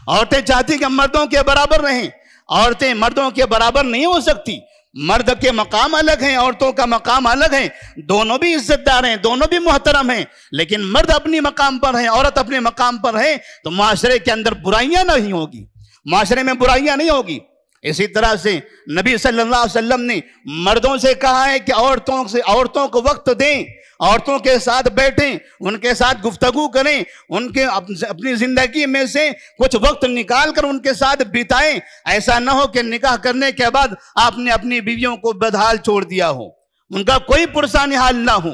عورتیں چاہتی ہیں کہ ہم مردوں کے برابر رہیں، عورتیں مردوں کے برابر نہیں ہو سکتی۔ مرد کے مقام الگ ہیں، عورتوں کا مقام الگ ہے، دونوں بھی عزت دار ہیں، دونوں بھی محترم ہیں، لیکن مرد اپنی مقام پر ہے، عورت اپنے مقام پر ہے تو معاشرے کے اندر برائیاں نہیں ہوگی، معاشرے میں برائیاں نہیں ہوگی۔ اسی طرح سے نبی صلی اللہ علیہ وسلم نے مردوں سے کہا ہے کہ عورتوں کو وقت دیں، عورتوں کے ساتھ بیٹھیں، ان کے ساتھ گفتگو کریں، ان کے اپنی زندگی میں سے کچھ وقت نکال کر ان کے ساتھ بتائیں۔ ایسا نہ ہو کہ نکاح کرنے کے بعد آپ نے اپنی بیویوں کو بدحال چھوڑ دیا ہو، ان کا کوئی پرسانی حال نہ ہو۔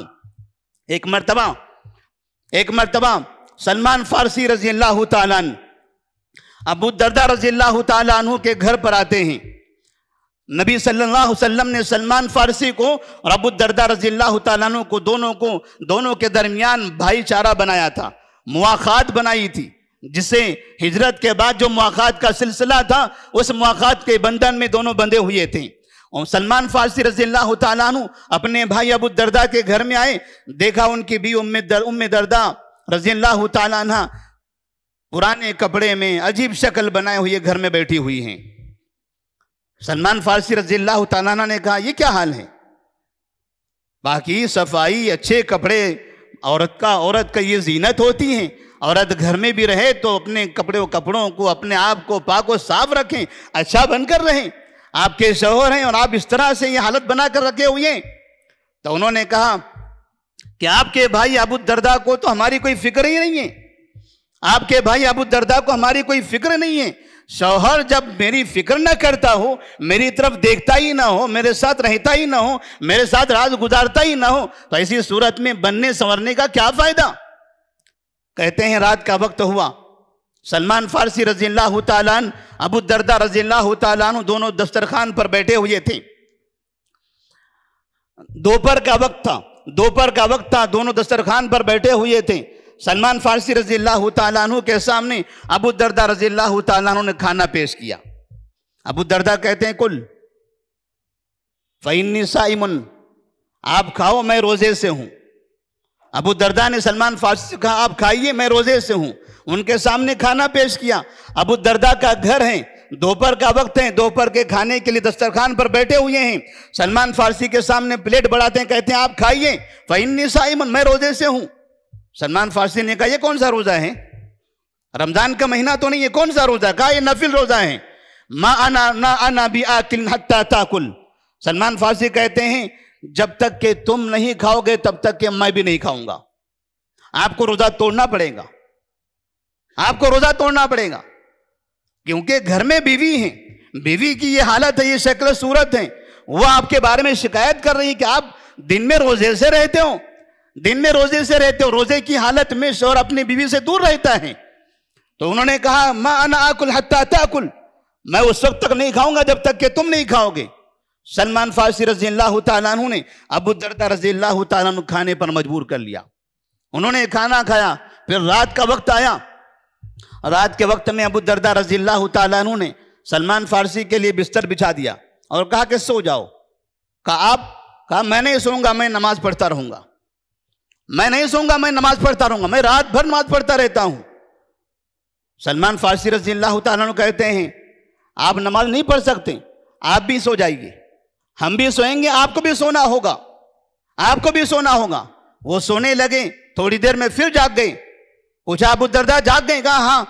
ایک مرتبہ سلمان فارسی رضی اللہ تعالیٰ عنہ ابو الدرداء رضی اللہ تعالیٰ عنہ کے گھر پر آتے ہیں۔ نبی صلی اللہ علیہ وسلم نے سلمان فارسی کو اور ابو الدرداء رضی اللہ تعالیٰ عنہ کو دونوں کے درمیان بھائی چارہ بنایا تھا، مواخات بنائی تھی، جسے ہجرت کے بعد جو مواخات کا سلسلہ تھا اس مواخات کے بندھن میں دونوں بندھے ہوئے تھے۔ اور سلمان فارسی رضی اللہ تعالیٰ عنہ اپنے بھائی ابو الدرداء کے گھر میں آئے، دیکھا ان کی بیوی ام درداء رضی اللہ تعالیٰ عنہ پرانے کپڑے میں عجیب شکل بنائے ہوئے گھر میں بیٹھی ہوئی ہیں۔ سلمان فارسی رضی اللہ تعالیٰ عنہ نے کہا یہ کیا حال ہے؟ باقی صفائی اچھے کپڑے عورت کا یہ زینت ہوتی ہیں، عورت گھر میں بھی رہے تو اپنے کپڑوں کو اپنے آپ کو پاک و صاف رکھیں، اچھا بن کر رہیں۔ آپ کے شوہر ہیں اور آپ اس طرح سے یہ حالت بنا کر رکھے ہوئے ہیں۔ تو انہوں نے کہا کہ آپ کے بھائی ابو الدرداء کو تو ہماری کوئی فکر ہی نہیں ہے، آپ کے بھائی ابو الدرداء کو ہماری کوئی فکر نہیں ہے. شوہر جب میری فکر نہ کرتا ہو، میری طرف دیکھتا ہی نہ ہو، میرے ساتھ رہتا ہی نہ ہو، میرے ساتھ رات گزارتا ہی نہ ہو، تو ایسی صورت میں بننے سنورنے کا کیا فائدہ؟ کہتے ہیں رات کا وقت ہوا، سلمان فارسی رضی اللہ تعالیٰ عنہ، ابو الدرداء رضی اللہ تعالیٰ عنہ دونوں دسترخوان پر بیٹھے ہوئے تھے. دوپہر کا وقت تھا، دونوں دسترخوان پر بیٹھے ہوئے تھے. سلمان فارسی رضی اللہ تعالیٰ عنہ کے سامنے ابو الدرداء رضی اللہ تعالیٰ عنہ نے کھانا پیش کیا. ابو الدرداء کہتے ہیں کل فإنی صائم، آپ کھاؤ میں روزے سے ہوں. ابو الدرداء نے سلمان فارسی سے کہا آپ کھائیے میں روزے سے ہوں. ان کے سامنے کھانا پیش کیا. ابو الدرداء کا گھر ہے، دوپہر کا وقت ہے، دوپہر کے کھانے کے لیے دسترخوان پر بیٹھے ہوئے ہیں. سلمان فارسی کے سامنے پلیٹ بڑھاتے ہیں، کہتے ہیں آپ کھائیے، فإنی صائم، میں روزے سے ہوں. سلمان فارسی نے کہا یہ کون سا روزہ ہے؟ رمضان کا مہینہ تو نہیں، یہ کون سا روزہ؟ کہا یہ نفل روزہ ہے. ما انا بآکل حتی تاکل. سلمان فارسی کہتے ہیں جب تک کہ تم نہیں کھاؤ گے تب تک کہ میں بھی نہیں کھاؤں گا. آپ کو روزہ توڑنا پڑے گا، آپ کو روزہ توڑنا پڑے گا، کیونکہ گھر میں بیوی ہیں، بیوی کی یہ حالت ہے، یہ شکل صورت ہے. وہ آپ کے بارے میں شکایت کر رہی کہ آپ دن میں روزے سے رہتے ہو، دن میں روزے سے رہتے ہو. روزے کی حالت میں شوہر اپنی بیوی سے دور رہتا ہے. تو انہوں نے کہا ما انا آکل حتی تاکل، میں اس وقت تک نہیں کھاؤں گا جب تک کہ تم نہیں کھاؤ گے. سلمان فارسی رضی اللہ تعالیٰ عنہ نے ابو الدرداء رضی اللہ تعالیٰ عنہ کھانے پر مجبور کر لیا. انہوں نے کھانا کھایا. پھر رات کا وقت آیا. رات کے وقت میں ابو الدرداء رضی اللہ تعالیٰ عنہ نے سلمان فارسی کے لیے بستر بچھا دیا اور کہا کہ سو جاؤ. کہا آپ؟ کہا میں نہیں سوؤں گا، میں نماز پڑھتا رہوں گا، میں نہیں سوؤں گا، میں نماز پڑھتا رہوں گا، میں رات بھر نماز پڑھتا رہتا ہوں. سلمان فارسی رضی اللہ تعالیٰ عنہ کہتے ہیں آپ نماز نہیں پڑھ سکتے، آپ بھی سو جائیے، ہم بھی سوئیں گے، آپ کو بھی سونا ہوگا، آپ کو بھی سونا ہوگا. وہ سونے لگے. تھوڑی دیر میں پھر جاگ گئے. پوچھا ابو الدرداء جاگ گئے؟ کہا ہاں،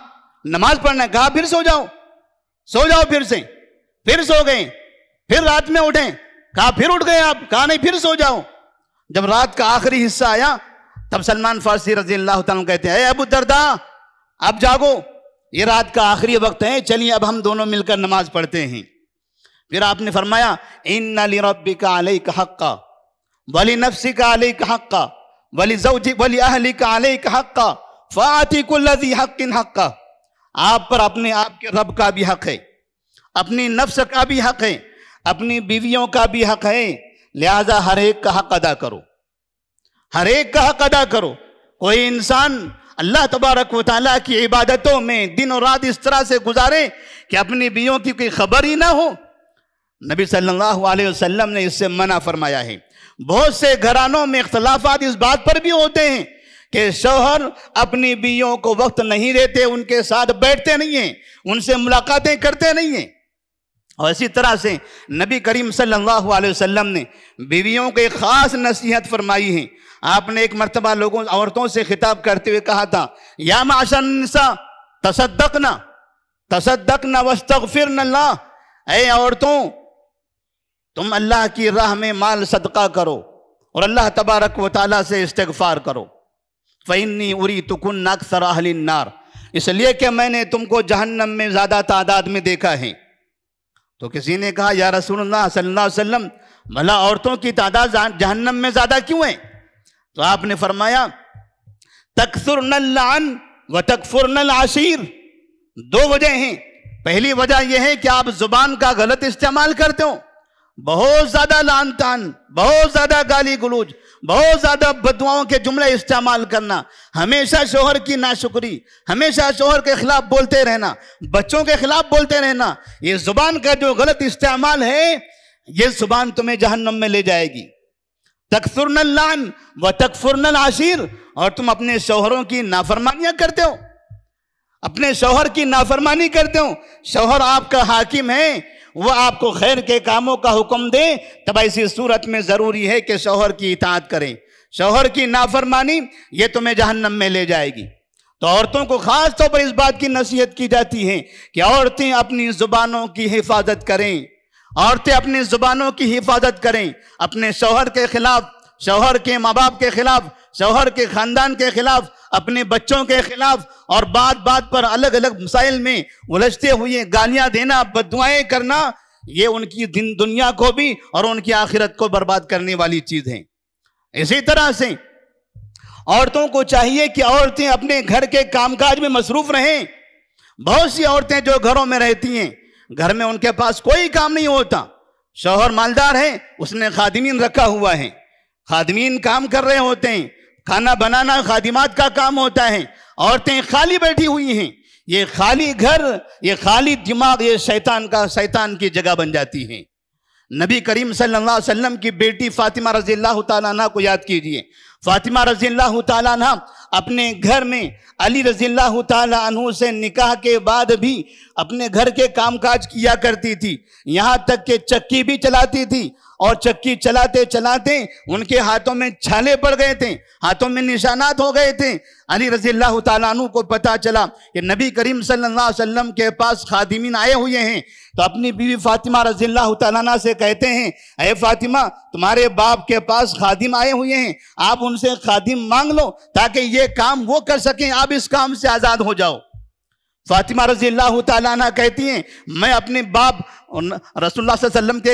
نماز پڑھنا ہے. کہا پھر سو جاؤ، سو جاؤ پھر سے. پھر سو گئے. پھر رات میں اٹھیں. کہا پھر اٹھ گئے آپ؟ کہا نہیں، پھر سو جاؤ. جب رات کا آخری حصہ آیا تب سلمان فارسی رضی اللہ تعالیٰ کہتے ہیں اے ابو الدرداء اب جاگو، یہ رات کا آخری وقت ہے، چلیے اب ہم دونوں مل کر نماز پڑھتے ہیں. پھر آپ نے فرمایا ان لربک علیک حقا ولنفسک علیک حقا ولزوجک ولاہلک علیک حقا فآتی کل ذی حق حقا. آپ پر اپنے آپ کے رب کا بھی حق ہے، اپنی نفس کا بھی حق ہے، اپنی بیویوں کا بھی حق ہے، لہذا ہر ایک کا حق ادا کرو، ہر ایک کا حق ادا کرو. کوئی انسان اللہ تبارک و تعالیٰ کی عبادتوں میں دن اور رات اس طرح سے گزارے کہ اپنی بیویوں کی کوئی خبر ہی نہ ہو. نبی صلی اللہ علیہ وسلم نے اس سے منع فرمایا ہے. بہت سے گھرانوں میں اختلافات اس بات پر بھی ہوتے ہیں کہ شوہر اپنی بیویوں کو وقت نہیں دیتے، ان کے ساتھ بیٹھتے نہیں ہیں، ان سے ملاقاتیں کرتے نہیں ہیں. اور اسی طرح سے نبی کریم صلی اللہ علیہ وسلم نے بیویوں کو ایک خاص نصیحت فرمائی ہے. آپ نے ایک مرتبہ عورتوں سے خطاب کرتے ہوئے کہا تھا یا معاشر النساء تصدقنا واستغفرن اللہ. اے عورتوں تم اللہ کی راہ میں مال صدقہ کرو اور اللہ تبارک و تعالیٰ سے استغفار کرو. فإنی اریتکن اکثر اہل النار، اس لیے کہ میں نے تم کو جہنم میں زیادہ تعداد میں دیکھا ہے. تو کسی نے کہا یا رسول اللہ صلی اللہ علیہ وسلم بھلا عورتوں کی تعداد جہنم میں زیادہ کیوں ہے؟ تو آپ نے فرمایا تکثرن اللعن وتکفرن العشیر. دو وجہ ہیں. پہلی وجہ یہ ہے کہ آپ زبان کا غلط استعمال کرتے ہو، بہت زیادہ لعن طعن، بہت زیادہ گالی گلوچ، بہت زیادہ بددعاؤں کے جملے استعمال کرنا، ہمیشہ شوہر کی ناشکری، ہمیشہ شوہر کے خلاف بولتے رہنا، بچوں کے خلاف بولتے رہنا. یہ زبان کا جو غلط استعمال ہے یہ زبان تمہیں جہنم میں لے جائے گی. تکثرن اللعن وتکفرن العشیر، اور تم اپنے شوہروں کی نافرمانیاں کرتے ہو، اپنے شوہر کی نافرمانی کرتے ہو. شوہر آپ کا حاکم ہے، وہ آپ کو خیر کے کاموں کا حکم دے، تب ایسی صورت میں ضروری ہے کہ شوہر کی اطاعت کریں. شوہر کی نافرمانی یہ تمہیں جہنم میں لے جائے گی. تو عورتوں کو خاص طور پر اس بات کی نصیحت کی جاتی ہے کہ عورتیں اپنی زبانوں کی حفاظت کریں، عورتیں اپنی زبانوں کی حفاظت کریں، اپنے شوہر کے خلاف، شوہر کے ماں باپ کے خلاف، شوہر کے خاندان کے خلاف، اپنے بچوں کے خلاف اور بات بات پر الگ الگ مسائل میں الجھتے ہوئے گالیاں دینا، بددعائیں کرنا، یہ ان کی دنیا کو بھی اور ان کی آخرت کو برباد کرنے والی چیز ہے۔ اسی طرح سے عورتوں کو چاہیے کہ عورتیں اپنے گھر کے کام کاج میں مصروف رہیں۔ بہت سی عورتیں جو گھروں میں رہتی ہیں، گھر میں ان کے پاس کوئی کام نہیں ہوتا، شوہر مالدار ہے، اس نے خادمین رکھا ہوا ہے، خادمین کام کر رہے ہوتے ہیں، کھانا بنانا خادمات کا کام ہوتا ہے، عورتیں خالی بیٹھی ہوئی ہیں۔ یہ خالی گھر، یہ خالی دماغ، یہ شیطان کی جگہ بن جاتی ہے۔ نبی کریم صلی اللہ علیہ وسلم کی بیٹی فاطمہ رضی اللہ تعالیٰ عنہ کو یاد کیجئے۔ فاطمہ رضی اللہ تعالیٰ عنہ اپنے گھر میں علی رضی اللہ تعالیٰ عنہ سے نکاح کے بعد بھی اپنے گھر کے کام کاج کیا کرتی تھی، یہاں تک کہ چکی بھی چلاتی تھی، اور چکی چلاتے چلاتے ان کے ہاتھوں میں چھالے پڑ گئے تھے، ہاتھوں میں نشانات ہو گئے تھے۔ علی رضی اللہ تعالیٰ عنہ کو پتا چلا کہ نبی کریم صلی اللہ علیہ وسلم کے پاس خادمین آئے ہوئے ہیں، تو اپنی بیوی فاطمہ رضی اللہ تعالیٰ عنہ سے کہتے ہیں، اے فاطمہ، تمہارے باپ کے پاس خادم آئے ہوئے ہیں، آپ ان سے خادم مانگ لو تاکہ یہ کام وہ کر سکیں، آپ اس کام سے آزاد ہو جاؤ۔ فاطمہ رضی اللہ تعالیٰ عنہ کہتی ہیں، میں اپنے باپ رسول اللہ صلی اللہ علیہ وسلم کے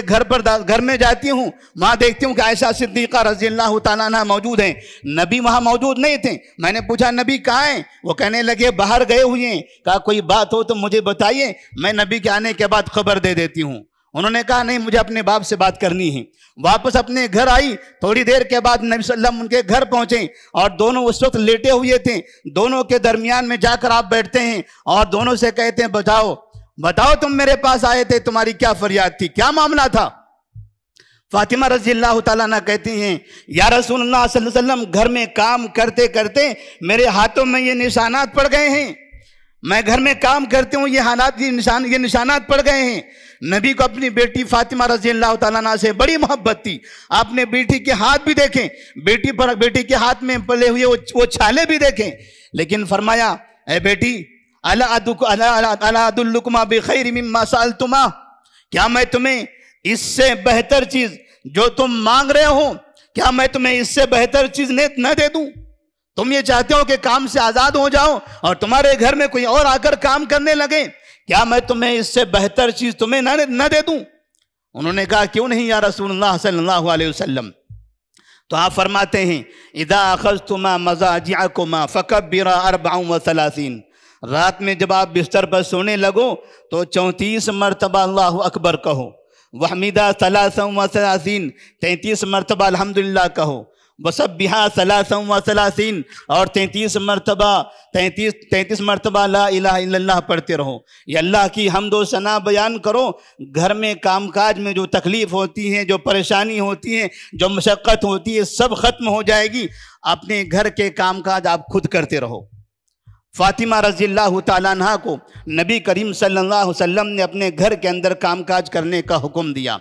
گھر میں جاتی ہوں، وہاں دیکھتی ہوں کہ عائشہ صدیقہ رضی اللہ تعالیٰ عنہ موجود ہیں، نبی وہاں موجود نہیں تھے۔ میں نے پوچھا نبی کہاں ہیں؟ وہ کہنے لگے باہر گئے ہوئے ہیں۔ کہا کوئی بات ہو تو مجھے بتائیے، میں نبی کے آنے کے بعد خبر دے دیتی ہوں۔ انہوں نے کہا نہیں، مجھے اپنے باپ سے بات کرنی ہے۔ واپس اپنے گھر آئی، تھوڑی دیر کے بعد نبی صلی اللہ علیہ وسلم ان کے گھر پہنچے، اور دونوں اس وقت لیٹے ہوئے تھے، دونوں کے درمیان میں جا کر آپ بیٹھتے ہیں اور دونوں سے کہتے ہیں بتاؤ تم میرے پاس آئے تھے، تمہاری کیا فریاد تھی، کیا معاملہ تھا؟ فاطمہ رضی اللہ تعالیٰ عنہ کہتی ہیں، یا رسول اللہ صلی اللہ علیہ وسلم، گھر میں کام کرتے کرتے میرے ہاتھوں میں یہ نشانات پڑ گئے ہیں، میں گھر میں کام کرتی ہوں، یہ نشانات پڑ گئے ہیں۔ نبی کو اپنی بیٹی فاطمہ رضی اللہ تعالیٰ عنہ سے بڑی محبت تھی۔ آپ نے بیٹی کے ہاتھ بھی دیکھیں، بیٹی کے ہاتھ میں پلے ہوئے وہ چھالے بھی دیکھیں، لیکن فرمایا، اے بیٹی، الا ادلکما بخیر مما سألتما، کیا میں تمہیں اس سے بہتر چیز جو تم مانگ رہے ہو، کیا میں تمہیں اس سے بہتر چیز نہ دے دوں؟ تم یہ چاہتے ہو کہ کام سے آزاد ہو جاؤ اور تمہارے گھر میں کوئی اور آ کر کام کرنے لگے، کیا میں تمہیں اس سے بہتر چیز تمہیں نہ دے دوں؟ انہوں نے کہا کیوں نہیں یا رسول اللہ صلی اللہ علیہ وسلم۔ تو آپ فرماتے ہیں، اذا اخذتما مضاجعکما فکبرا 34، رات میں جب آپ بستر پر سونے لگو تو 34 مرتبہ اللہ اکبر کہو، وحمیدہ 33، 33 مرتبہ الحمدللہ کہو، وسبحا 33 اور 33 مرتبہ لا الہ الا اللہ پڑھتے رہو۔ یہ اللہ کی حمد و ثنا بیان کرو، گھر میں کام کاج میں جو تکلیف ہوتی ہے، جو پریشانی ہوتی ہے، جو مشقت ہوتی ہے، سب ختم ہو جائے گی۔ اپنے گھر کے کام کاج آپ خود کرتے رہو۔ فاطمہ رضی اللہ تعالیٰ عنہ کو نبی کریم صلی اللہ علیہ وسلم نے اپنے گھر کے اندر کام کاج کرنے کا حکم دیا۔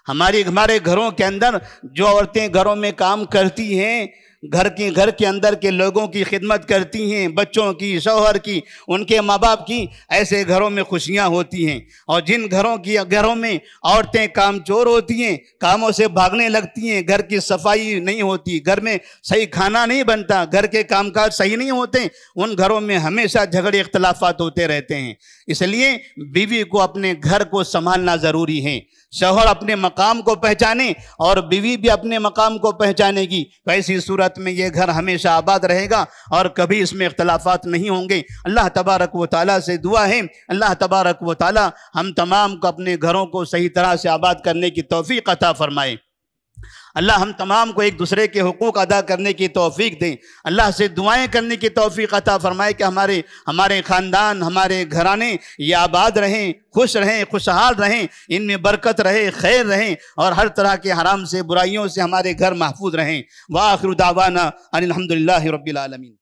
ہمارے گھروں کے اندر جو عورتیں گھروں میں کام کرتی ہیں، گھر کے اندر کے لوگوں کی خدمت کرتی ہیں، بچوں کی، شوہر کی، ان کے ماں باپ کی، ایسے گھروں میں خوشیاں ہوتی ہیں۔ اور جن گھروں میں عورتیں کام چور ہوتی ہیں، کاموں سے بھاگنے لگتی ہیں، گھر کی صفائی نہیں ہوتی، گھر میں صحیح کھانا نہیں بنتا، گھر کے کام کاج صحیح نہیں ہوتے، ان گھروں میں ہمیشہ جھگڑے اختلافات ہوتے رہتے ہیں۔ اس لیے بیوی کو اپنے گھر کو سنبھالنا ضروری ہے۔ شوہر اپنے مقام کو پہچانے اور بیوی بھی اپنے مقام کو پہچانے گی، ایسی صورت میں یہ گھر ہمیشہ آباد رہے گا اور کبھی اس میں اختلافات نہیں ہوں گے۔ اللہ تبارک و تعالیٰ سے دعا ہے، اللہ تبارک و تعالیٰ ہم تمام کو اپنے گھروں کو صحیح طرح سے آباد کرنے کی توفیق عطا فرمائے۔ اللہ ہم تمام کو ایک دوسرے کے حقوق ادا کرنے کی توفیق دیں۔ اللہ سے دعائیں کرنے کی توفیق عطا فرمائے کہ ہمارے خاندان، ہمارے گھرانے یہ آباد رہیں، خوش رہیں، خوشحال رہیں، ان میں برکت رہے، خیر رہیں، اور ہر طرح کے حرام سے، برائیوں سے ہمارے گھر محفوظ رہیں۔ وآخر دعوانا ان الحمدللہ رب العالمین۔